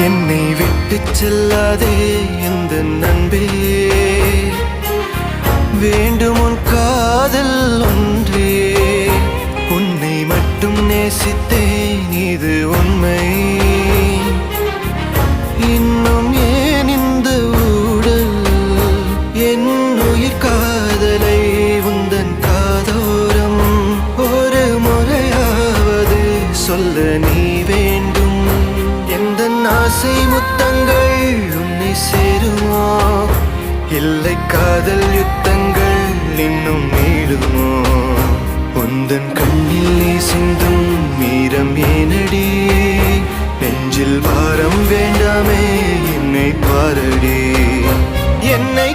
என்னை விட்டு செல்லாதே எந்த நண்பே, வேண்டும் உன் காதல் ஒன்றே. உன்னை மட்டும் நேசித்தேன் இது உண்மை. இன்னும் ஏன் இந்த ஊடல் என் உயிர் காதலை உந்தன் காதோரம் ஒரு முறையாவது சொல்ல நீ வேண்டும். எந்த ஆசை முத்தங்கள் உன்னை சேருமோ, இல்லை காதல் யுத்தங்கள் இன்னும் நீளுமோ. உந்தன் கண்ணில் நீ சிந்தும் மீரம் ஏனடி, நெஞ்சில் பாரம் வேண்டாமே என்னை பாரடி. என்னை